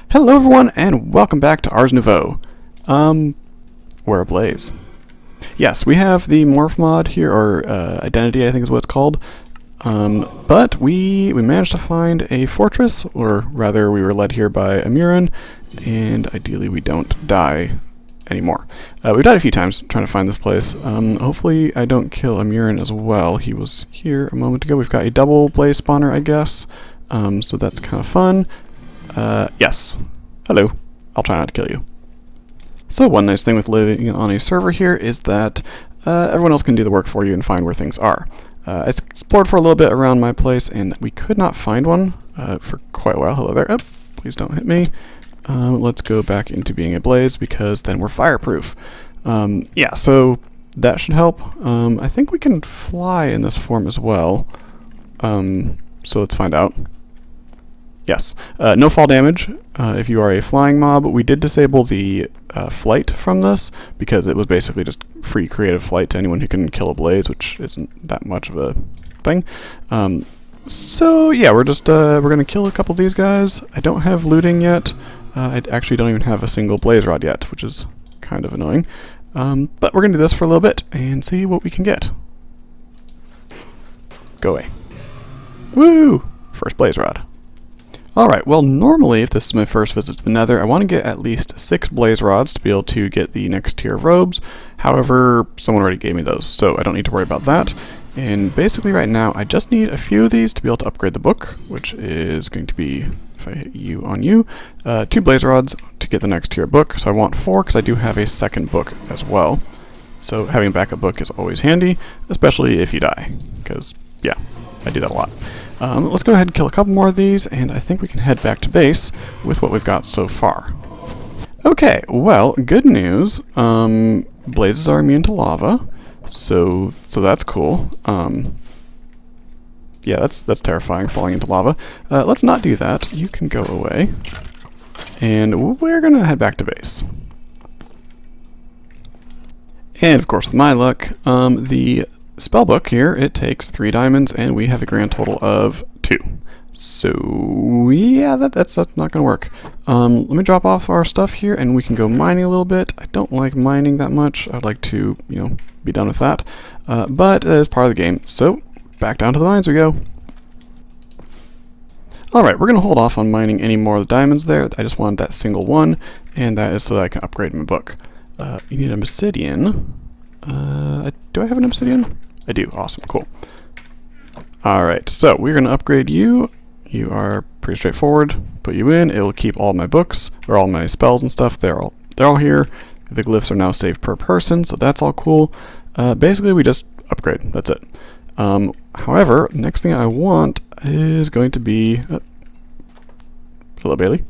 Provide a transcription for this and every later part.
Hello everyone, and welcome back to Ars Nouveau. We're ablaze. Yes, we have the morph mod here, or identity I think is what it's called. But we managed to find a fortress, or rather we were led here by Amurin, and ideally we don't die anymore. We've died a few times trying to find this place. Hopefully I don't kill Amurin as well. He was here a moment ago. We've got a double blaze spawner, I guess. So that's kind of fun. Yes. Hello. I'll try not to kill you. So one nice thing with living on a server here is that everyone else can do the work for you and find where things are. I explored for a little bit around my place, and we could not find one for quite a while. Hello there. Oh, please don't hit me. Let's go back into being a blaze, because then we're fireproof. Yeah, so that should help. I think we can fly in this form as well. So let's find out. Yes. No fall damage if you are a flying mob. We did disable the flight from this because it was basically just free creative flight to anyone who can kill a blaze, which isn't that much of a thing. So yeah, we're gonna kill a couple of these guys. I don't have looting yet. I actually don't even have a single blaze rod yet, which is kind of annoying. But we're gonna do this for a little bit and see what we can get. Go away. Woo! First blaze rod. Alright, well normally if this is my first visit to the Nether, I want to get at least 6 blaze rods to be able to get the next tier of robes. However, someone already gave me those, so I don't need to worry about that. And basically right now, I just need a few of these to be able to upgrade the book, which is going to be, if I hit you on you, 2 blaze rods to get the next tier book. So I want 4 because I do have a second book as well. So having a backup book is always handy, especially if you die, because yeah, I do that a lot. Let's go ahead and kill a couple more of these, and I think we can head back to base with what we've got so far. Okay, well, good news. Blazes are immune to lava, so that's cool. Yeah, that's terrifying, falling into lava. Let's not do that. You can go away. And we're gonna head back to base. And of course, with my luck, the spellbook here, it takes 3 diamonds, and we have a grand total of 2. So yeah, that's not gonna work. Let me drop off our stuff here, and we can go mining a little bit. I don't like mining that much. I'd like to, be done with that. But as part of the game, so back down to the mines we go. Alright, we're gonna hold off on mining any more of the diamonds there. I just wanted that single one, and that is so that I can upgrade my book. You need an obsidian. Do I have an obsidian? I do. Awesome. Cool. Alright, so we're going to upgrade you. You are pretty straightforward. Put you in. It will keep all my books, or all my spells and stuff. They're all here. The glyphs are now saved per person, so that's all cool. Basically, we just upgrade. That's it. However, next thing I want is going to be... hello, Bailey.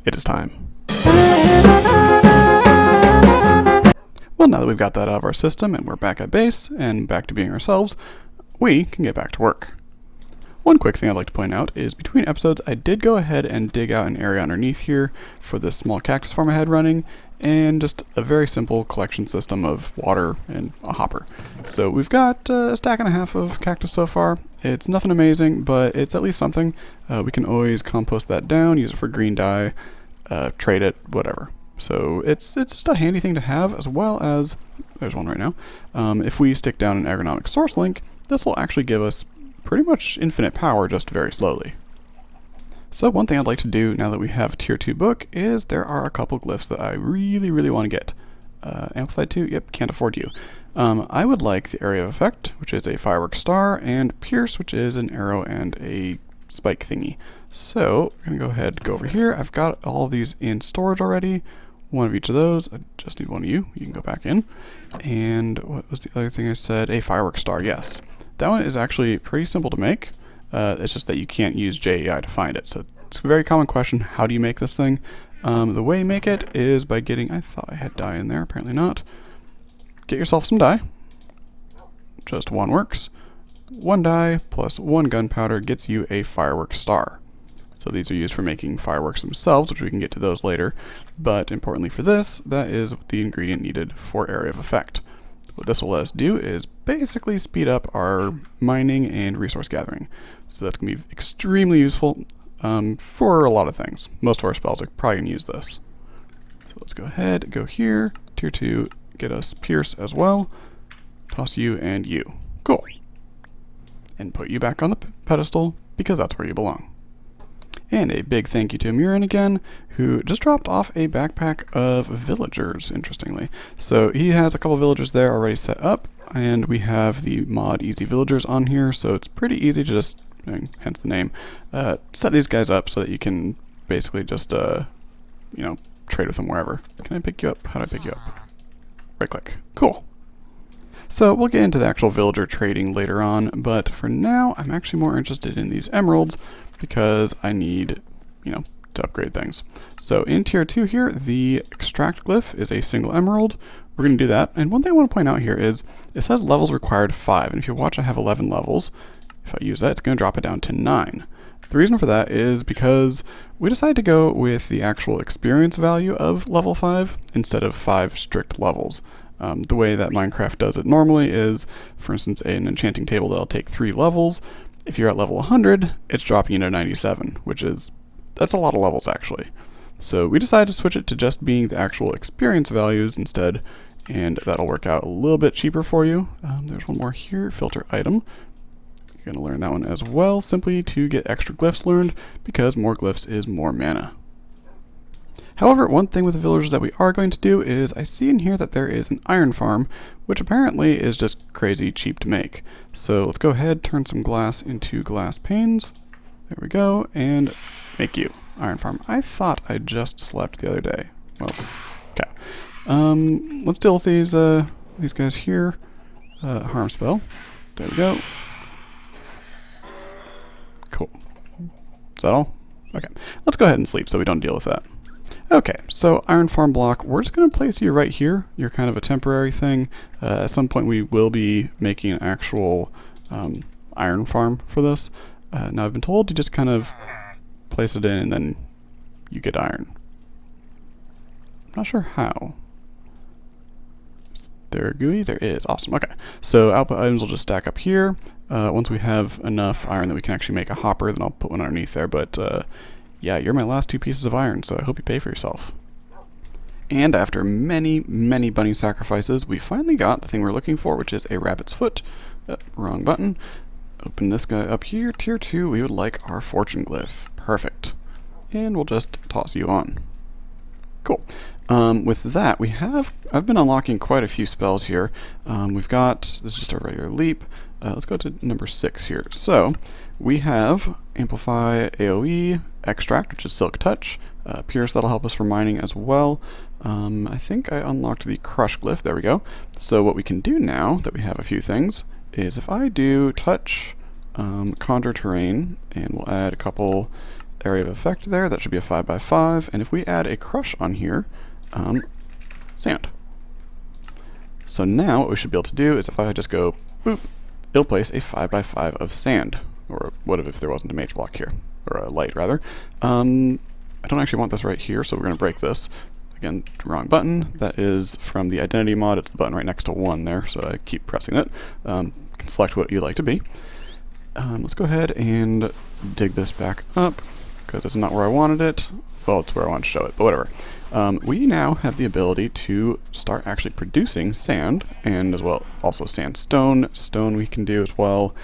It is time. Well, now that we've got that out of our system and we're back at base and back to being ourselves, we can get back to work. One quick thing I'd like to point out is between episodes, I did go ahead and dig out an area underneath here for this small cactus farm I had running, and just a very simple collection system of water and a hopper. So we've got a stack and a half of cactus so far. It's nothing amazing, but it's at least something. We can always compost that down, use it for green dye, trade it, whatever. So it's just a handy thing to have, as well as, there's one right now, if we stick down an ergonomic source link, this will actually give us pretty much infinite power, just very slowly. So one thing I'd like to do now that we have a tier 2 book is there are a couple glyphs that I really want to get. Amplified 2? Yep, can't afford you. I would like the Area of Effect, which is a fireworks star, and Pierce, which is an arrow and a spike thingy. So I'm going to go ahead and go over here. I've got all of these in storage already. One of each of those. I just need one of you. You can go back in. And what was the other thing I said? A fireworks star, yes. That one is actually pretty simple to make. It's just that you can't use JEI to find it. So it's a very common question. How do you make this thing? The way you make it is by getting... I thought I had dye in there. Apparently not. Get yourself some dye. Just one works. 1 dye plus 1 gunpowder gets you a fireworks star. So these are used for making fireworks themselves, which we can get to those later. But importantly for this, that is the ingredient needed for Area of Effect. What this will let us do is basically speed up our mining and resource gathering. So that's going to be extremely useful. for a lot of things. Most of our spells are probably going to use this. So let's go ahead, go here, tier 2, get us Pierce as well, toss you and you. Cool. And put you back on the pedestal, because that's where you belong. And a big thank you to Murin again, who just dropped off a backpack of villagers, interestingly. So he has a couple villagers there already set up, and we have the mod Easy Villagers on here, so it's pretty easy to just, hence the name, set these guys up so that you can basically just, trade with them wherever. Can I pick you up? How do I pick you up? Right click. Cool. So we'll get into the actual villager trading later on, but for now I'm actually more interested in these emeralds because I need, to upgrade things. So in tier 2 here, the extract glyph is a single emerald. We're going to do that. And one thing I want to point out here is it says levels required 5, and if you watch I have 11 levels. If I use that, it's going to drop it down to 9. The reason for that is because we decided to go with the actual experience value of level 5 instead of 5 strict levels. The way that Minecraft does it normally is, for instance, an enchanting table that'll take 3 levels. If you're at level 100, it's dropping you to 97, that's a lot of levels actually. So we decided to switch it to just being the actual experience values instead, and that'll work out a little bit cheaper for you. There's one more here, filter item. You're going to learn that one as well, simply to get extra glyphs learned, because more glyphs is more mana. However, one thing with the villagers that we are going to do is I see in here that there is an iron farm, which apparently is just crazy cheap to make. So let's go ahead, turn some glass into glass panes. There we go, and make you. Iron farm. I thought I just slept the other day. Well, okay. Let's deal with these guys here. Harm spell. There we go. Cool. Is that all? Okay. Let's go ahead and sleep so we don't deal with that. Okay, so iron farm block, we're just going to place you right here. You're kind of a temporary thing. At some point we will be making an actual iron farm for this. Now I've been told to just kind of place it in and then you get iron. I'm not sure how. Is there a GUI? There is. Awesome. Okay, so output items will just stack up here. Once we have enough iron that we can actually make a hopper, then I'll put one underneath there, but yeah, you're my last 2 pieces of iron, so I hope you pay for yourself. And after many, many bunny sacrifices, we finally got the thing we're looking for, which is a rabbit's foot. Wrong button. Open this guy up here. Tier 2, we would like our fortune glyph. Perfect. And we'll just toss you on. Cool. With that, I've been unlocking quite a few spells here. We've got, this is just a regular leap. Let's go to number 6 here. So, we have Amplify AoE, Extract, which is Silk Touch, Pierce, that'll help us for mining as well. I think I unlocked the Crush glyph, there we go. So what we can do now that we have a few things is if I do Touch, Conjure Terrain, and we'll add a couple area of effect there, that should be a 5x5, and if we add a Crush on here, sand. So now what we should be able to do is if I just go boop, it'll place a 5x5 of sand, or what if there wasn't a mage block here, or a light rather. I don't actually want this right here, so we're going to break this. Again, wrong button. That is from the identity mod. It's the button right next to 1 there, so I keep pressing it. You can select what you'd like to be. Let's go ahead and dig this back up, because it's not where I wanted it. Well, it's where I want to show it, but whatever. We now have the ability to start actually producing sand, and as well also sandstone. Stone we can do as well.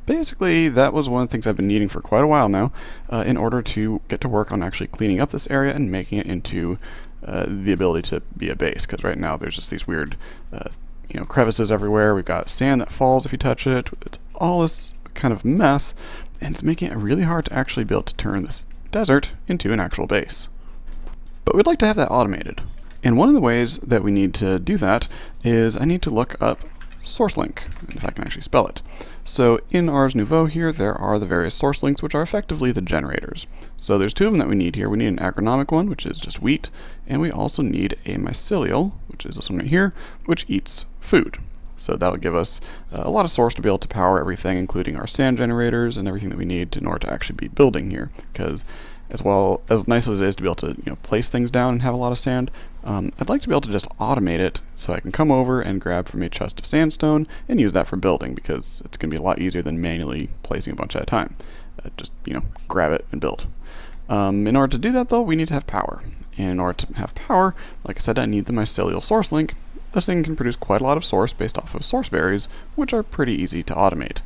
Basically, that was one of the things I've been needing for quite a while now, in order to get to work on actually cleaning up this area and making it into the ability to be a base, because right now there's just these weird crevices everywhere. We've got sand that falls if you touch it. It's all this kind of mess, and it's making it really hard to actually be able to turn this desert into an actual base. But we'd like to have that automated. And one of the ways that we need to do that is I need to look up source link, if I can actually spell it. So in Ars Nouveau here, there are the various source links, which are effectively the generators. So there's 2 of them that we need here. We need an agronomic one, which is just wheat, and we also need a mycelial, which is this one right here, which eats food. So that'll give us a lot of source to be able to power everything, including our sand generators and everything that we need in order to actually be building here. Because as well as nice as it is to be able to place things down and have a lot of sand, I'd like to be able to just automate it so I can come over and grab from a chest of sandstone and use that for building, because it's going to be a lot easier than manually placing a bunch at a time. just, grab it and build. In order to do that, though, we need to have power. And in order to have power, like I said, I need the mycelial source link. This thing can produce quite a lot of source based off of source berries, which are pretty easy to automate.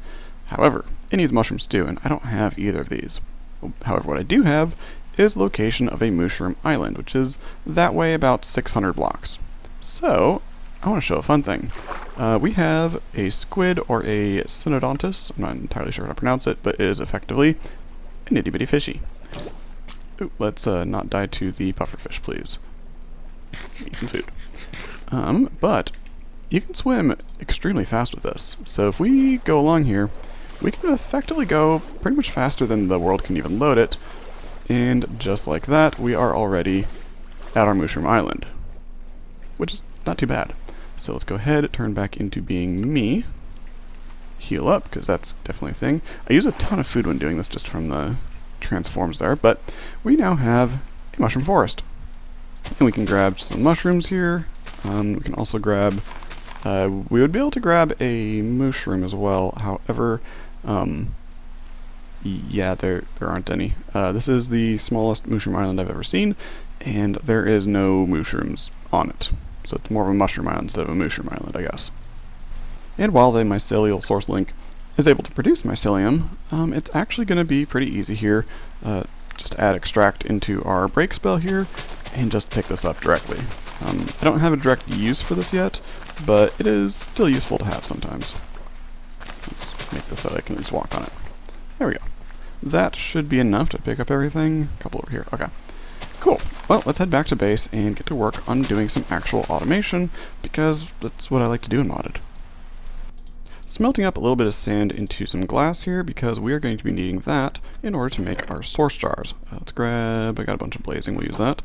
However, it needs mushroom stew, and I don't have either of these. However, what I do have is location of a mushroom island, which is that way about 600 blocks. So, I want to show a fun thing. We have a squid, or a synodontis. I'm not entirely sure how to pronounce it, but it is effectively an itty-bitty fishy. Ooh, let's not die to the pufferfish, please. Eat some food. But you can swim extremely fast with this. So if we go along here, we can effectively go pretty much faster than the world can even load it. And just like that, we are already at our mushroom island, which is not too bad. So let's go ahead, turn back into being me. Heal up, because that's definitely a thing. I use a ton of food when doing this, just from the transforms there, but we now have a mushroom forest. And we can grab some mushrooms here. We can also grab, we would be able to grab a mushroom as well. However, yeah, there aren't any. This is the smallest mushroom island I've ever seen, and there is no mushrooms on it. So it's more of a mushroom island instead of a mushroom island, I guess. And while the mycelial source link is able to produce mycelium, it's actually going to be pretty easy here. Just add extract into our break spell here, and just pick this up directly. I don't have a direct use for this yet, but it is still useful to have sometimes. Let's make this so I can at least walk on it. There we go. That should be enough to pick up everything. A couple over here. Okay. Cool. Well, let's head back to base and get to work on doing some actual automation, because that's what I like to do in modded. Smelting up a little bit of sand into some glass here, because we are going to be needing that in order to make our source jars. Let's grab, I got a bunch of blazing, we'll use that.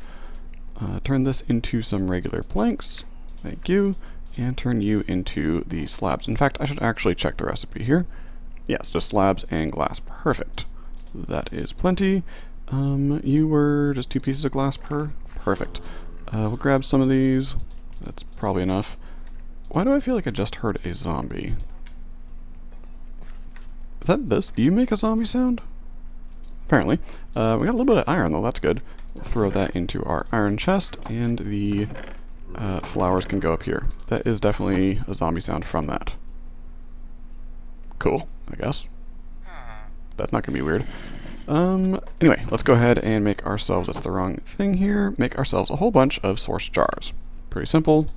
Turn this into some regular planks, thank you, and turn you into the slabs. In fact, I should actually check the recipe here. Yes, just slabs and glass, perfect. That is plenty. You were just 2 pieces of glass per, perfect. We'll grab some of these, that's probably enough. Why do I feel like I just heard a zombie? Is that this? Do you make a zombie sound? Apparently. We got a little bit of iron though, that's good. We'll throw that into our iron chest, and the flowers can go up here. That is definitely a zombie sound from that. Cool, I guess. That's not gonna be weird. Anyway, let's go ahead and make ourselves, that's the wrong thing here, make ourselves a whole bunch of source jars. Pretty simple.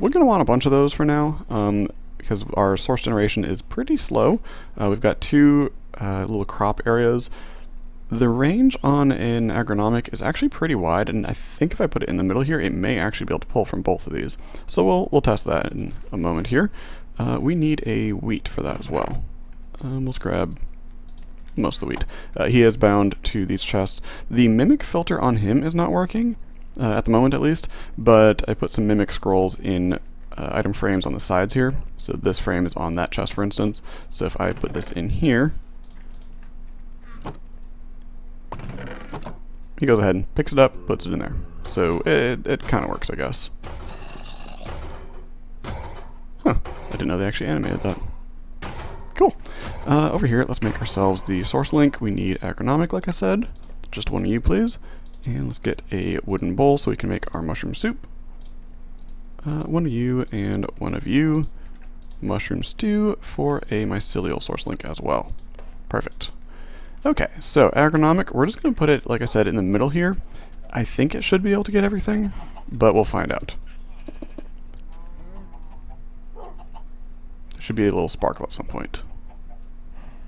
We're gonna want a bunch of those for now, because our source generation is pretty slow. We've got 2 little crop areas. The range on an agronomic is actually pretty wide, and I think if I put it in the middle here, it may actually be able to pull from both of these. So we'll test that in a moment here. We need a wheat for that as well. Let's grab most of the wheat. He is bound to these chests. The mimic filter on him is not working, at the moment at least, but I put some mimic scrolls in item frames on the sides here. So this frame is on that chest, for instance. So if I put this in here, he goes ahead and picks it up, puts it in there. So it kind of works, I guess. Huh, I didn't know they actually animated that. Cool. Over here, let's make ourselves the source link. We need agronomic, like I said. Just one of you, please. And let's get a wooden bowl so we can make our mushroom soup. One of you and one of you. Mushroom stew for a mycelial source link as well. Perfect. Okay, so agronomic, we're just going to put it, like I said, in the middle here. I think it should be able to get everything, but we'll find out. There should be a little sparkle at some point.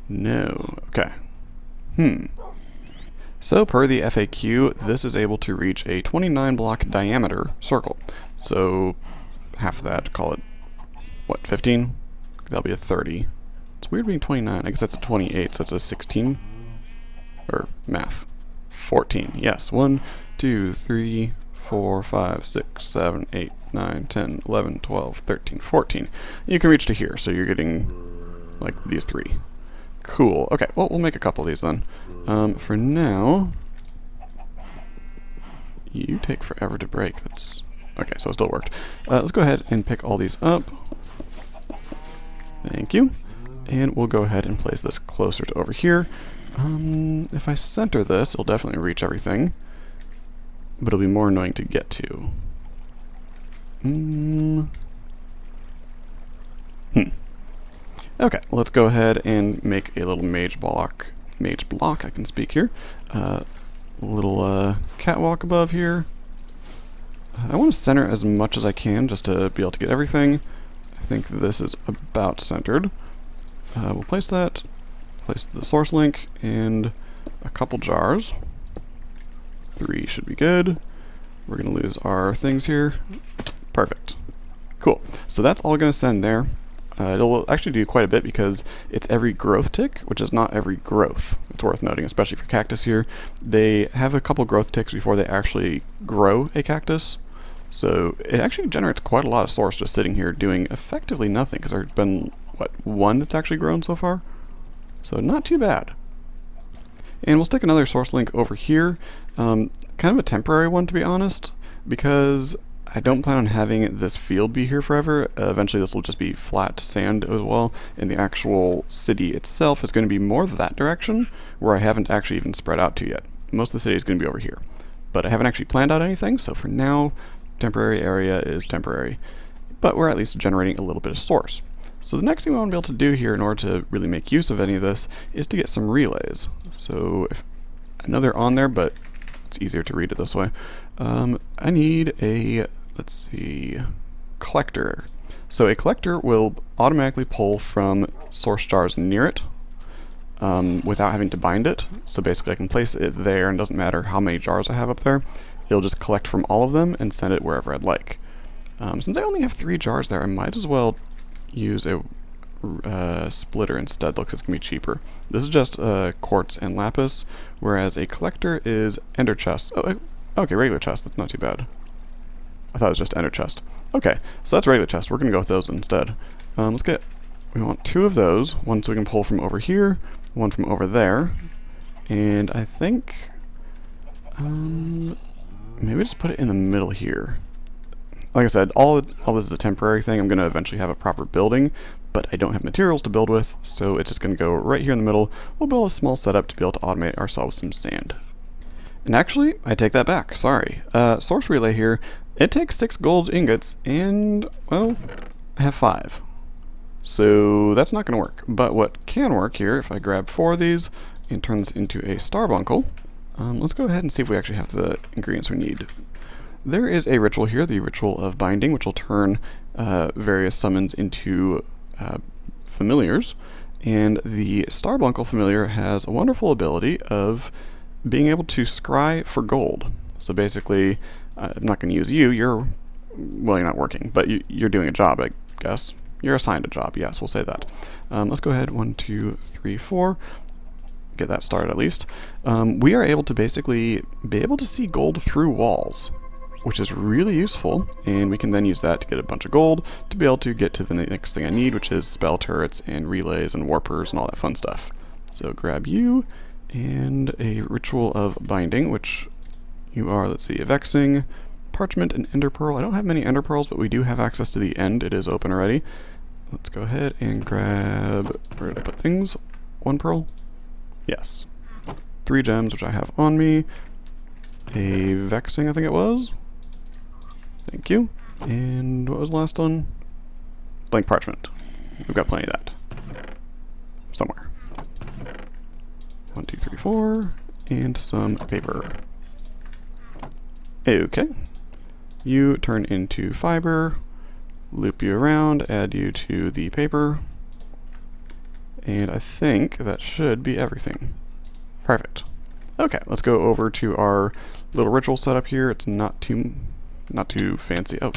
No. Okay. So per the FAQ, this is able to reach a 29 block diameter circle. So half of that, call it, what, 15? That'll be a 30. It's weird being 29. I guess that's a 28, so it's a 16. Or math. 14. Yes. 1, 2, 3, 4, 5, 6, 7, 8, 9, 10, 11, 12, 13, 14. You can reach to here, so you're getting like these 3. Cool. Okay, well, we'll make a couple of these then. For now, you take forever to break. That's okay, so it still worked. Let's go ahead and pick all these up. Thank you. And we'll go ahead and place this closer to over here. If I center this, it'll definitely reach everything, but it'll be more annoying to get to. Okay, let's go ahead and make a little mage block, I can speak here. Little catwalk above here. I want to center as much as I can just to be able to get everything. I think this is about centered. We'll place that, place the source link, and a couple jars. 3 should be good. We're going to lose our things here. Perfect. Cool. So that's all going to send there. It'll actually do quite a bit because it's every growth tick, which is not every growth. It's worth noting, especially for cactus here. They have a couple growth ticks before they actually grow a cactus. So it actually generates quite a lot of source just sitting here doing effectively nothing, because there's been, what, 1 that's actually grown so far? So not too bad. And we'll stick another source link over here. Kind of a temporary one, to be honest, because I don't plan on having this field be here forever. Eventually this will just be flat sand as well, and the actual city itself is going to be more that direction, where I haven't actually even spread out to yet. Most of the city is going to be over here. But I haven't actually planned out anything, so for now, temporary area is temporary. But we're at least generating a little bit of source. So the next thing we want to be able to do here in order to really make use of any of this is to get some relays. So I know they're on there, but it's easier to read it this way. I need a, let's see, collector. So a collector will automatically pull from source jars near it without having to bind it. So basically I can place it there, and it doesn't matter how many jars I have up there. It'll just collect from all of them and send it wherever I'd like. Since I only have 3 jars there, I might as well use a splitter instead. Looks it's going to be cheaper. This is just quartz and lapis, whereas a collector is ender chest. Oh, okay, regular chest. That's not too bad. I thought it was just ender chest. Okay, so that's regular chest. We're going to go with those instead. We want 2 of those. One so we can pull from over here, one from over there. And I think, maybe just put it in the middle here. Like I said, all this is a temporary thing. I'm going to eventually have a proper building, but I don't have materials to build with, so it's just going to go right here in the middle. We'll build a small setup to be able to automate ourselves some sand. And actually, I take that back. Sorry. Source relay here, it takes 6 gold ingots, and, well, I have 5. So that's not going to work. But what can work here, if I grab 4 of these and turn this into a Starbuckle, let's go ahead and see if we actually have the ingredients we need. There is a ritual here, the ritual of binding, which will turn various summons into familiars. And the Starbuckle familiar has a wonderful ability of being able to scry for gold. So basically, I'm not going to use you. You're not working, but you're doing a job, I guess. You're assigned a job, yes, we'll say that. Let's go ahead, 1, 2, 3, 4. Get that started at least. We are able to basically be able to see gold through walls, which is really useful, and we can then use that to get a bunch of gold to be able to get to the next thing I need, which is spell turrets and relays and warpers and all that fun stuff. So grab you, and a ritual of binding, which you are, let's see, vexing, parchment, and ender pearl. I don't have many ender pearls, but we do have access to the end. It is open already. Let's go ahead and grab, where did I put things? 1 pearl? Yes. 3 gems, which I have on me. A vexing, I think it was. Thank you. And what was the last one? Blank parchment. We've got plenty of that. Somewhere. 1, 2, 3, 4. And some paper. Okay. You turn into fiber. Loop you around. Add you to the paper. And I think that should be everything. Perfect. Okay, let's go over to our little ritual setup here. It's not too fancy. Oh.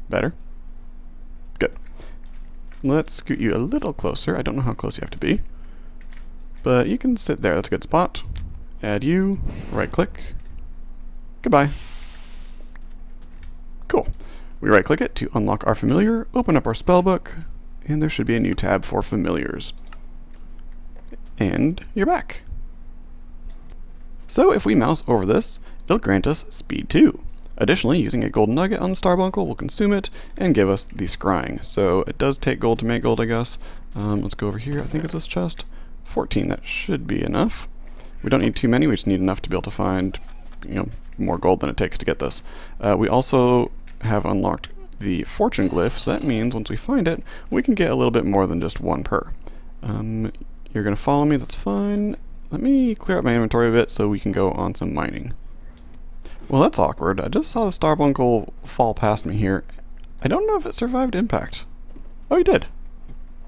Better? Good. Let's scoot you a little closer. I don't know how close you have to be, but you can sit there. That's a good spot. Add you, right click. Goodbye. Cool. We right click it to unlock our familiar, open up our spellbook, and there should be a new tab for familiars. And you're back. So if we mouse over this, it'll grant us speed 2. Additionally, using a gold nugget on the Starbuckle will consume it and give us the scrying. So it does take gold to make gold, I guess. Let's go over here. I think it's this chest. 14, that should be enough. We don't need too many, we just need enough to be able to find, more gold than it takes to get this. We also have unlocked the fortune glyph, so that means once we find it, we can get a little bit more than just one per. You're gonna follow me, that's fine. Let me clear up my inventory a bit so we can go on some mining. Well, that's awkward. I just saw the Starbuckle fall past me here. I don't know if it survived impact. Oh, you did.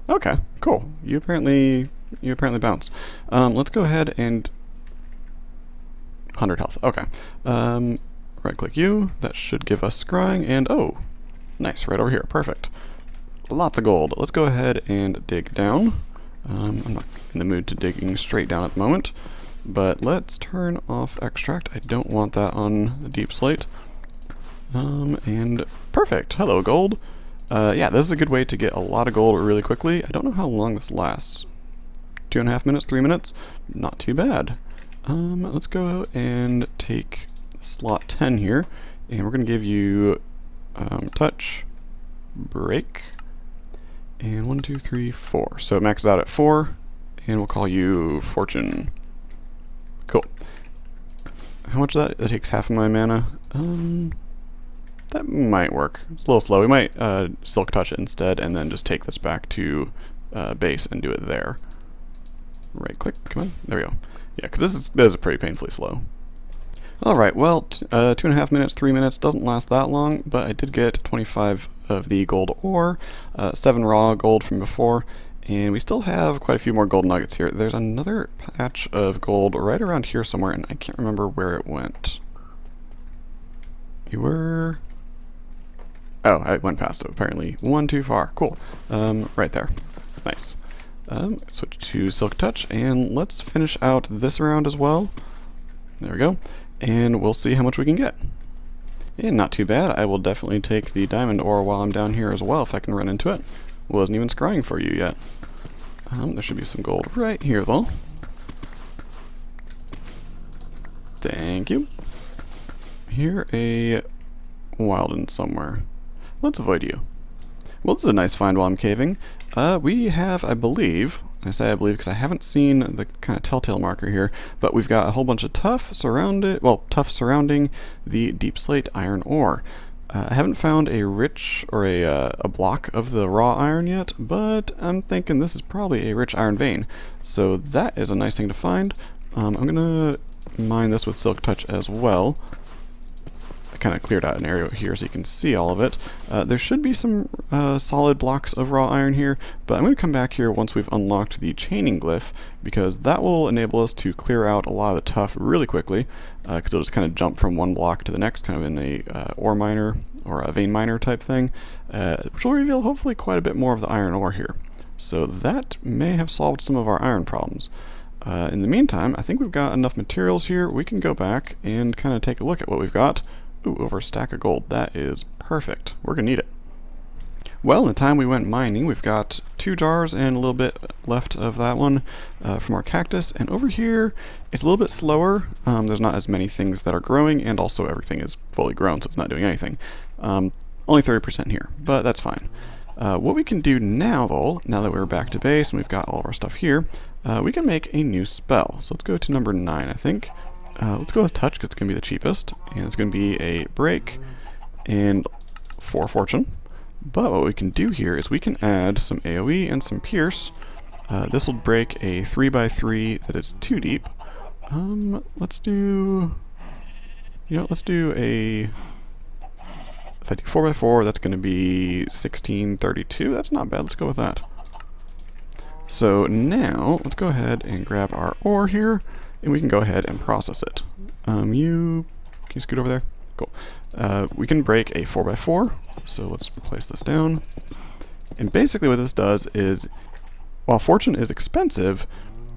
Okay, cool. You apparently bounced. Let's go ahead and 100 health. Okay. Right click you. That should give us scrying, and oh, nice, right over here. Perfect. Lots of gold. Let's go ahead and dig down. I'm not in the mood to digging straight down at the moment, but let's turn off extract. I don't want that on the deep slate. And perfect. Hello, gold. Yeah, this is a good way to get a lot of gold really quickly. I don't know how long this lasts. 2.5 minutes, 3 minutes? Not too bad. Let's go and take slot 10 here, and we're going to give you touch, break, and 1, 2, 3, 4. So it maxes out at 4, and we'll call you fortune. Cool. How much of that? That takes half of my mana. That might work. It's a little slow. We might silk touch it instead, and then just take this back to base and do it there. Right click, come on, there we go. Yeah, because this is pretty painfully slow. Alright, well, 2.5 minutes, 3 minutes, doesn't last that long, but I did get 25 of the gold ore, 7 raw gold from before, and we still have quite a few more gold nuggets here. There's another patch of gold right around here somewhere, and I can't remember where it went. You were... Oh, I went past, so apparently one too far. Cool. Right there. Nice. Switch to Silk Touch, and let's finish out this round as well. There we go. And we'll see how much we can get. And not too bad. I will definitely take the diamond ore while I'm down here as well, if I can run into it. Wasn't even scrying for you yet. There should be some gold right here, though. Thank you. Here a Wilden somewhere. Let's avoid you. Well, this is a nice find while I'm caving. We have, I believe, I say I believe because I haven't seen the kind of telltale marker here, but we've got a whole bunch of tuff surrounding the deep slate iron ore. I haven't found a rich or a block of the raw iron yet, but I'm thinking this is probably a rich iron vein. So that is a nice thing to find. I'm gonna mine this with Silk Touch as well. I kind of cleared out an area here so you can see all of it. There should be some solid blocks of raw iron here, but I'm going to come back here once we've unlocked the chaining glyph, because that will enable us to clear out a lot of the tuff really quickly, because it'll just kind of jump from one block to the next, kind of in a ore miner or a vein miner type thing, which will reveal hopefully quite a bit more of the iron ore here. So that may have solved some of our iron problems. In the meantime, I think we've got enough materials here. We can go back and kind of take a look at what we've got. Ooh, over a stack of gold. That is perfect. We're gonna need it. Well, in the time we went mining, we've got 2 jars and a little bit left of that one from our cactus. And over here, it's a little bit slower. There's not as many things that are growing, and also everything is fully grown, so it's not doing anything. Only 30% here, but that's fine. What we can do now, though, now that we're back to base and we've got all of our stuff here, we can make a new spell. So let's go to number 9, I think. Let's go with touch because it's going to be the cheapest, and it's going to be a break and 4 fortune. But what we can do here is we can add some AoE and some pierce. This will break a 3x3 that is 2 deep. Let's do, let's do a, if I do 4x4, that's going to be 1632. That's not bad. Let's go with that. So now let's go ahead and grab our ore here, and we can go ahead and process it. Can you scoot over there? Cool. We can break a 4x4, so let's place this down. And basically what this does is, while fortune is expensive,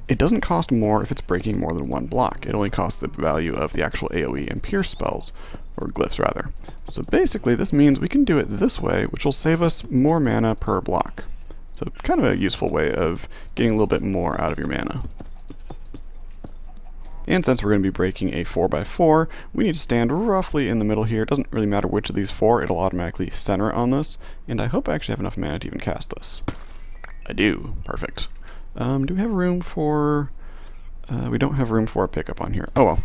it doesn't cost more if it's breaking more than 1 block. It only costs the value of the actual AoE and pierce spells, or glyphs rather. So basically this means we can do it this way, which will save us more mana per block. So kind of a useful way of getting a little bit more out of your mana. And since we're going to be breaking a 4x4, we need to stand roughly in the middle here. It doesn't really matter which of these four, it'll automatically center on this. And I hope I actually have enough mana to even cast this. I do. Perfect. Do we have room for... we don't have room for a pickup on here. Oh well.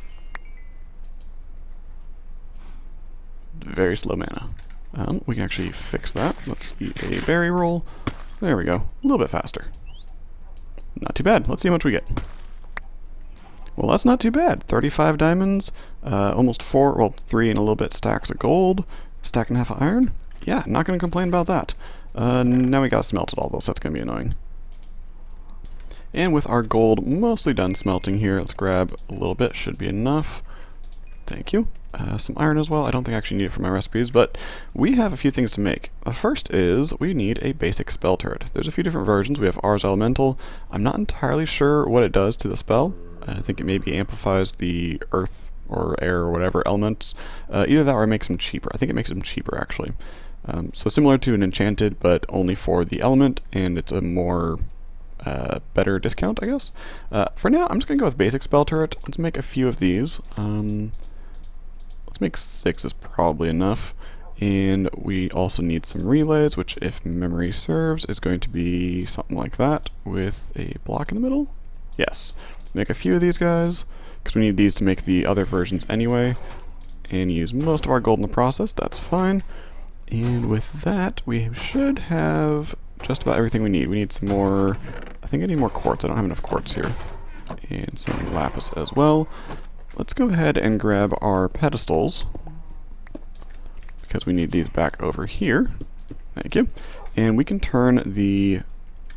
Very slow mana. We can actually fix that. Let's eat a berry roll. There we go. A little bit faster. Not too bad. Let's see how much we get. Well, that's not too bad. 35 diamonds, almost 3 and a little bit stacks of gold, stack and a half of iron. Yeah, not going to complain about that. Now we got to smelt it all though, so that's going to be annoying. And with our gold mostly done smelting here, let's grab a little bit. Should be enough. Thank you. Some iron as well. I don't think I actually need it for my recipes, but we have a few things to make. The first is we need a basic spell turret. There's a few different versions. We have Ars Elemental. I'm not entirely sure what it does to the spell. I think it maybe amplifies the earth or air or whatever elements. Either that or it makes them cheaper. I think it makes them cheaper actually. So similar to an enchanted, but only for the element, and it's a more better discount, I guess. For now, I'm just going to go with basic spell turret. Let's make a few of these. Let's make 6 is probably enough. And we also need some relays, which if memory serves is going to be something like that with a block in the middle. Yes. Make a few of these guys, because we need these to make the other versions anyway. And use most of our gold in the process. That's fine. And with that, we should have just about everything we need. We need some more... I think I need more quartz. I don't have enough quartz here. And some lapis as well. Let's go ahead and grab our pedestals, because we need these back over here. Thank you. And we can turn the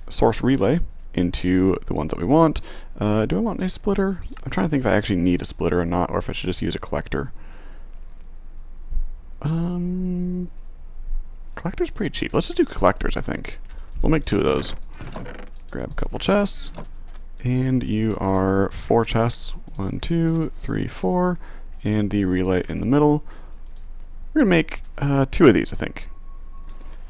source relay into the ones that we want. Do I want a splitter? I'm trying to think if I actually need a splitter or not, or if I should just use a collector. Collector's pretty cheap. Let's just do collectors, I think. We'll make 2 of those. Grab a couple chests. And you are 4 chests. 1, 2, 3, 4. And the relay in the middle. We're going to make 2 of these, I think.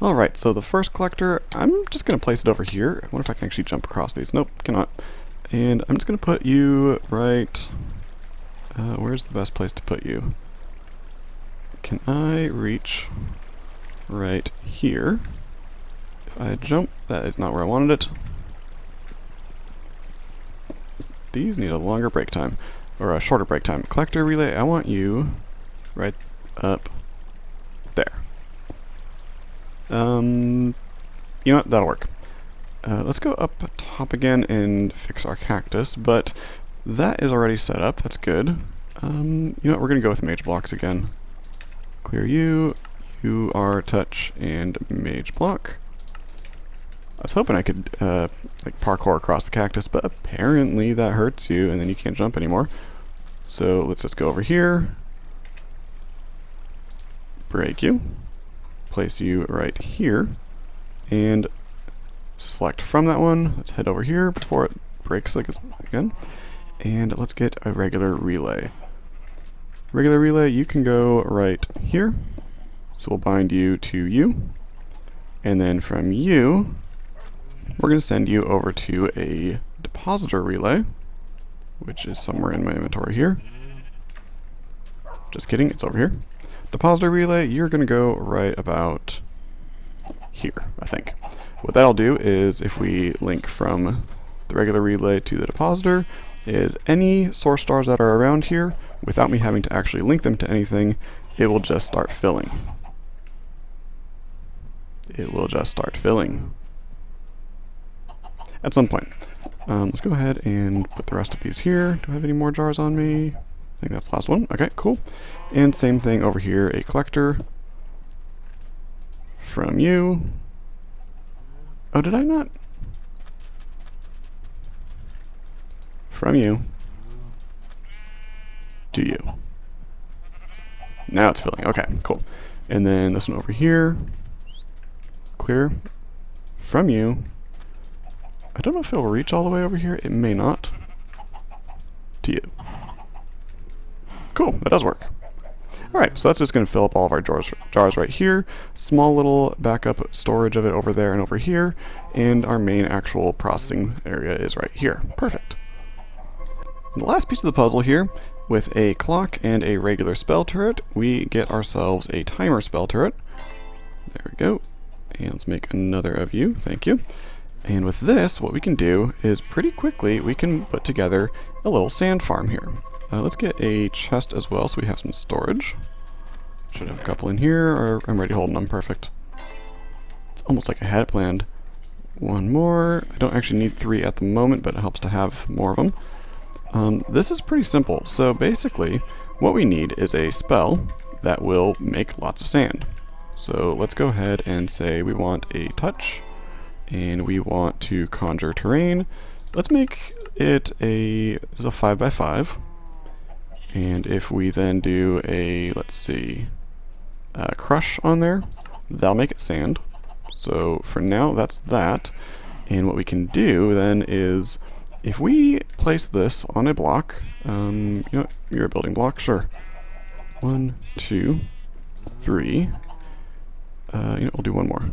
Alright, so the first collector, I'm just going to place it over here. I wonder if I can actually jump across these. Nope, cannot. And I'm just going to put you right... where's the best place to put you? Can I reach right here? If I jump, that is not where I wanted it. These need a longer break time, or a shorter break time. Collector relay, I want you right up there. You know what, that'll work. Let's go up top again and fix our cactus, but that is already set up, that's good. You know what, we're gonna go with mage blocks again. Clear you, you are touch and mage block. I was hoping I could like parkour across the cactus, but apparently that hurts you and then you can't jump anymore. So let's just go over here, break you, place you right here, and select from that one. Let's head over here before it breaks again, and let's get a regular relay. Regular relay, you can go right here, so we'll bind you to you, and then from you we're going to send you over to a depositor relay, which is somewhere in my inventory here. Just kidding, it's over here. Depositor relay, you're going to go right about here, I think. What that'll do is, if we link from the regular relay to the depositor, is any source stars that are around here, without me having to actually link them to anything, it will just start filling. It will just start filling. At some point. Let's go ahead and put the rest of these here. Do I have any more jars on me? I think that's the last one. Okay, cool. And same thing over here, a collector. From you. Oh, did I not? From you. To you. Now it's filling. Okay, cool. And then this one over here. Clear. From you. I don't know if it'll reach all the way over here. It may not. To you. Cool, that does work. Alright, so that's just going to fill up all of our jars right here. Small little backup storage of it over there and over here. And our main actual processing area is right here. Perfect. And the last piece of the puzzle here, with a clock and a regular spell turret, we get ourselves a timer spell turret. There we go. And let's make another of you, thank you. And with this, what we can do is pretty quickly we can put together a little sand farm here. Let's get a chest as well so we have some storage. Should have a couple in here, or I'm already holding them, perfect. It's almost like I had it planned. One more. I don't actually need 3 at the moment, but it helps to have more of them. This is pretty simple. So basically, what we need is a spell that will make lots of sand. So let's go ahead and say we want a touch, and we want to conjure terrain. Let's make it a 5x5. And if we then do a, let's see, crush on there, that'll make it sand. So for now, that's that. And what we can do then is, if we place this on a block, you know what, you're a building block, sure. 1, 2, 3. You know, we'll do one more.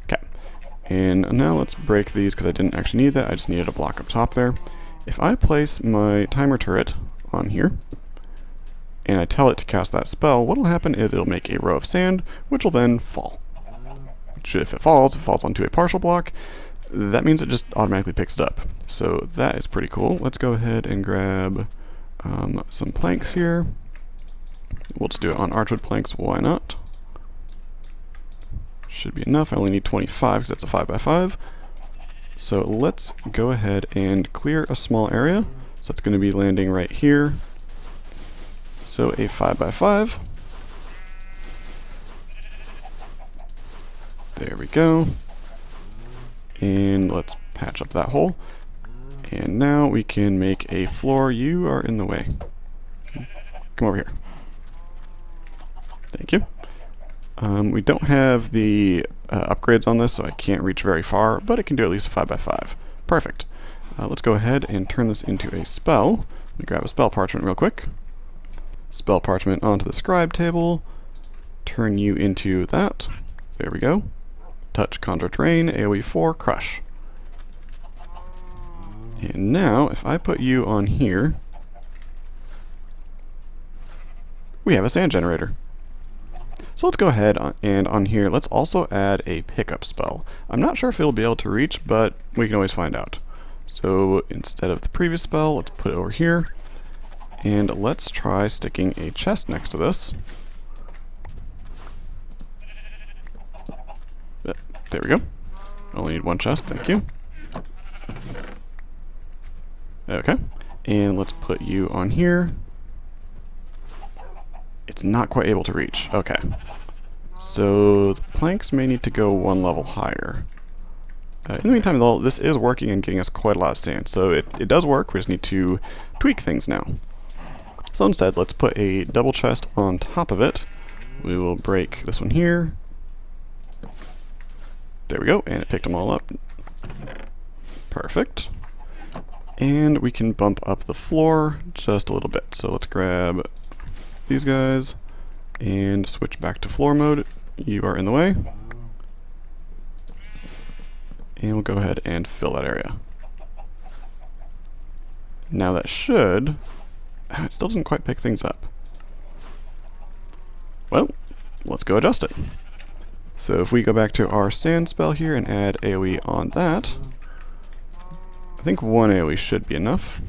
Okay. And now let's break these because I didn't actually need that. I just needed a block up top there. If I place my timer turret on here, and I tell it to cast that spell, what will happen is it'll make a row of sand, which will then fall. Which, if it falls onto a partial block. That means it just automatically picks it up. So that is pretty cool. Let's go ahead and grab some planks here. We'll just do it on archwood planks, why not? Should be enough. I only need 25 because that's a 5x5. So let's go ahead and clear a small area. So it's going to be landing right here. So a 5x5. There we go. And let's patch up that hole. And now we can make a floor. You are in the way. Come over here. Thank you. We don't have the upgrades on this, so I can't reach very far, but it can do at least a 5x5. Perfect. Let's go ahead and turn this into a spell. Let me grab a spell parchment real quick. Spell parchment onto the scribe table. Turn you into that. There we go. Touch, conjure terrain, AoE 4, crush. And now, if I put you on here, we have a sand generator. So let's go ahead and on here, let's also add a pickup spell. I'm not sure if it'll be able to reach, but we can always find out. So instead of the previous spell, let's put it over here. And let's try sticking a chest next to this. There we go. Only need one chest, thank you. Okay, and let's put you on here. It's not quite able to reach. Okay. So the planks may need to go one level higher. In the meantime, though, this is working and getting us quite a lot of sand. So it does work. We just need to tweak things now. So instead, let's put a double chest on top of it. We will break this one here. There we go, and it picked them all up. Perfect. And we can bump up the floor just a little bit. So let's grab these guys and switch back to floor mode. You are in the way. And we'll go ahead and fill that area. Now that should... it still doesn't quite pick things up. Well, let's go adjust it. So if we go back to our sand spell here and add AoE on that, I think one AoE should be enough.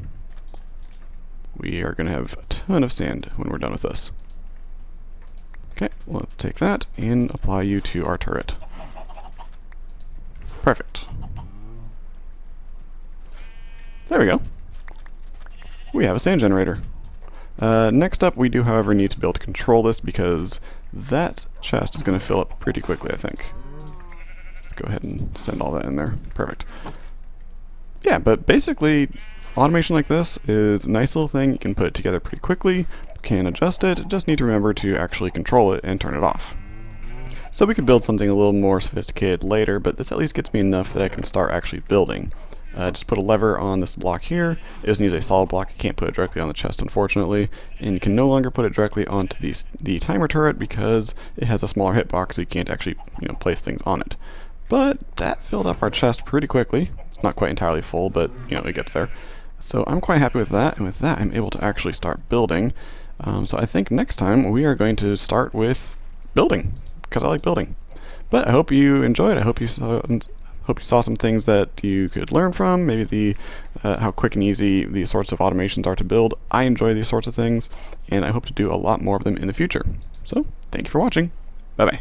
We are going to have a ton of sand when we're done with this. Okay, let's take that and apply you to our turret. Perfect. There we go. We have a sand generator. Next up, we do, however, need to be able to control this because that chest is going to fill up pretty quickly, I think. Let's go ahead and send all that in there. Perfect. Yeah, but basically, automation like this is a nice little thing. You can put it together pretty quickly, can adjust it, just need to remember to actually control it and turn it off. So we could build something a little more sophisticated later, but this at least gets me enough that I can start actually building. Just put a lever on this block here. It doesn't use a solid block. I can't put it directly on the chest, unfortunately. And you can no longer put it directly onto the timer turret because it has a smaller hitbox, so you can't actually place things on it. But that filled up our chest pretty quickly. It's not quite entirely full, but it gets there. So I'm quite happy with that, and with that I'm able to actually start building. So I think next time we are going to start with building, because I like building. But I hope you enjoyed. I hope you saw some things that you could learn from. Maybe the how quick and easy these sorts of automations are to build. I enjoy these sorts of things, and I hope to do a lot more of them in the future. So thank you for watching. Bye bye.